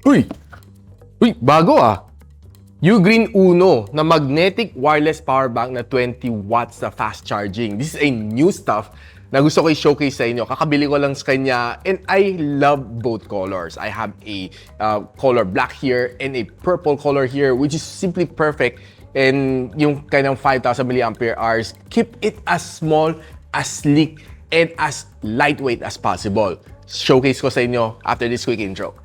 Uy! Uy, bago ah! UGREEN Uno na magnetic wireless power bank na 20 watts na fast charging. This is a new stuff na gusto ko i-showcase sa inyo. Kakabili ko lang sa kanya and I love both colors. I have a color black here and a purple color here which is simply perfect. And yung kanyang 5,000 milliampere hours, keep it as small, as sleek, and as lightweight as possible. Showcase ko sa inyo after this quick intro.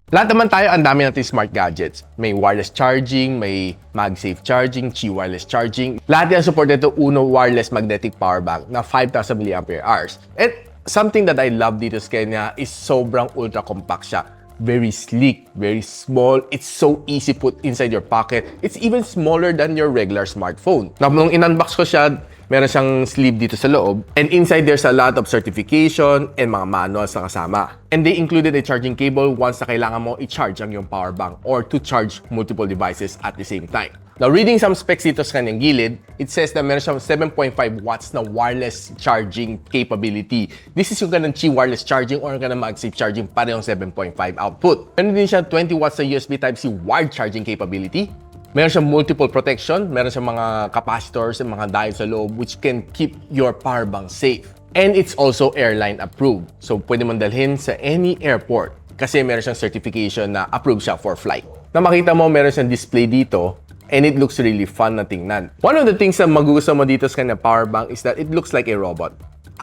Lahat naman tayo, ang dami natin smart gadgets. May wireless charging, may MagSafe charging, Qi wireless charging. Lahat yan support nito Uno wireless magnetic power bank na 5,000 milliampere hours. And something that I love dito sa kanya is sobrang ultra compact siya. Very sleek, very small. It's so easy put inside your pocket. It's even smaller than your regular smartphone. Now, nung in-unbox ko siya, meron siyang sleeve dito sa loob. And inside, there's a lot of certification and mga manuals na kasama. And they included a charging cable once na kailangan mo i-charge ang iyong power bank or to charge multiple devices at the same time. Now, reading some specs dito sa kanyang gilid, it says na meron siyang 7.5 watts na wireless charging capability. This is yung ganang Qi wireless charging or ganang MagSafe charging, parehong 7.5 output. Meron din siya 20 watts na USB Type-C wired charging capability. Meron siyang multiple protection, meron siyang mga capacitors and mga diodes sa loob which can keep your power bank safe. And it's also airline approved. So, pwede mong dalhin sa any airport kasi meron siyang certification na approved siya for flight. Na makita mo, meron siyang display dito and it looks really fun na tingnan. One of the things na magugustuhan mo dito sa kanya power bank is that it looks like a robot.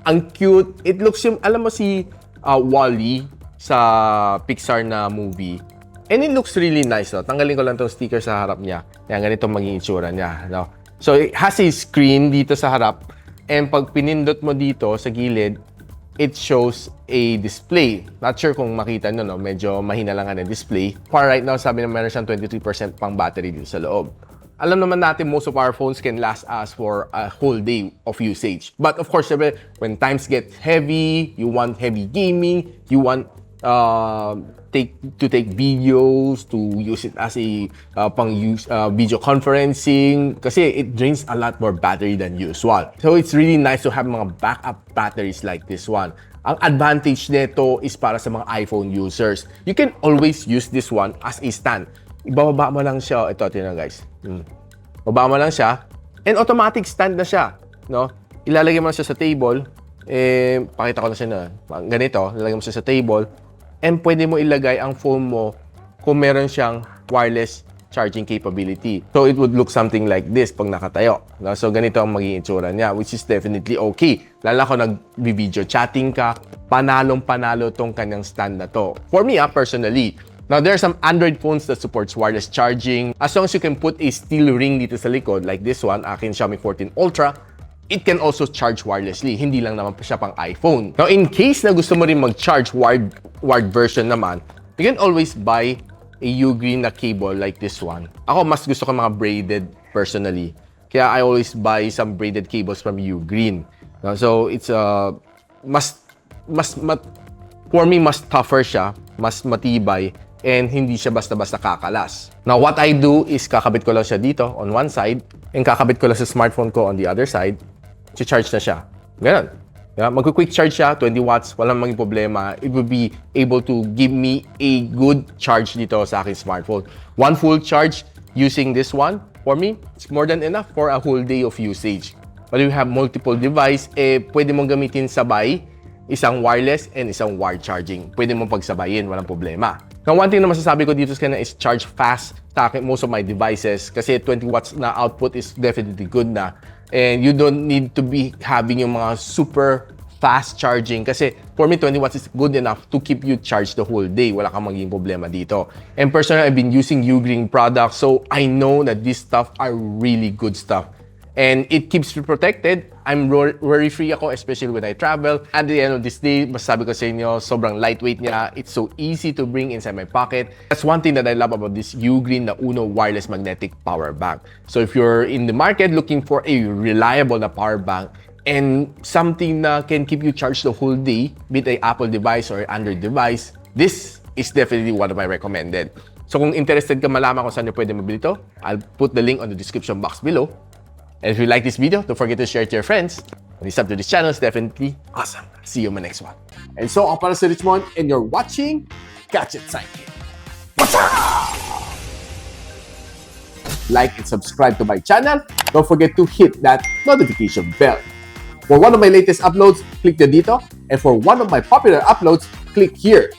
Ang cute. It looks yung, alam mo si Wall-E sa Pixar na movie. And it looks really nice, no? Tanggalin ko lang tong sticker sa harap niya. Yan, ganito maging itsura niya, no? So, it has a screen dito sa harap. And pag pinindot mo dito sa gilid, it shows a display. Not sure kung makita nyo, no? Medyo mahina lang ang display. For right now, sabi na meron siyang 23% pang battery dito sa loob. Alam naman natin, most of our phones can last us for a whole day of usage. But of course, when times get heavy, you want heavy gaming, you want take videos, to use it as a video conferencing kasi it drains a lot more battery than usual. So it's really nice to have mga backup batteries like this one. Ang advantage nito is para sa mga iPhone users. You can always use this one as a stand. Ibababa mo lang siya. Ito, tingnan guys. Bababa mo lang siya and automatic stand na siya. No? Ilalagay mo lang siya sa table. Pakita ko na siya na ganito. Ilalagay mo siya sa table. And pwede mo ilagay ang phone mo kung meron siyang wireless charging capability. So it would look something like this pag nakatayo. No? So ganito ang magiging itsura niya, which is definitely okay. Lalo kung nag-video chatting ka, panalong-panalo tong kanyang stand na to. For me, personally, now there are some Android phones that supports wireless charging. As long as you can put a steel ring dito sa likod, like this one, akin Xiaomi 14 Ultra, it can also charge wirelessly. Hindi lang naman siya pang iPhone. Now, in case na gusto mo rin mag-charge wired version naman, you can always buy a UGREEN na cable like this one. Ako, mas gusto ko mga braided personally. Kaya I always buy some braided cables from UGREEN. So, it's for me, mas tougher siya, mas matibay, and hindi siya basta-basta kakalas. Now, what I do is kakabit ko lang siya dito on one side, and kakabit ko lang sa smartphone ko on the other side. Charge na siya. Ganun. Yeah, mag-quick charge siya, 20 watts, walang maging problema. It will be able to give me a good charge dito sa aking smartphone. One full charge using this one, for me, it's more than enough for a whole day of usage. But if you have multiple device, pwede mong gamitin sabay, isang wireless and isang wired charging. Pwede mong pagsabayin, walang problema. Now, one thing na masasabi ko dito sa kanya is charge fast sa akin, most of my devices kasi 20 watts na output is definitely good na. And you don't need to be having yung mga super fast charging kasi for me, 20 watts is good enough to keep you charged the whole day. Wala kang magiging problema dito. And personally, I've been using UGREEN products, so I know that these stuff are really good stuff. And it keeps me protected. I'm worry-free ako, especially when I travel. At the end of this day, masasabi ko sa inyo, sobrang lightweight niya. It's so easy to bring inside my pocket. That's one thing that I love about this UGREEN na Uno wireless magnetic power bank. So if you're in the market looking for a reliable na power bank and something na can keep you charged the whole day, be it a Apple device or Android device, this is definitely one of my recommended. So kung interested ka malaman kung saan nyo pwede mabili ito, I'll put the link on the description box below. And if you like this video, don't forget to share it to your friends. And sub to this channel is definitely awesome. See you in my next one. And so, ako para si Richmond, and you're watching Gadget Sidekick. What's up? Like and subscribe to my channel. Don't forget to hit that notification bell. For one of my latest uploads, click the dito. And for one of my popular uploads, click here.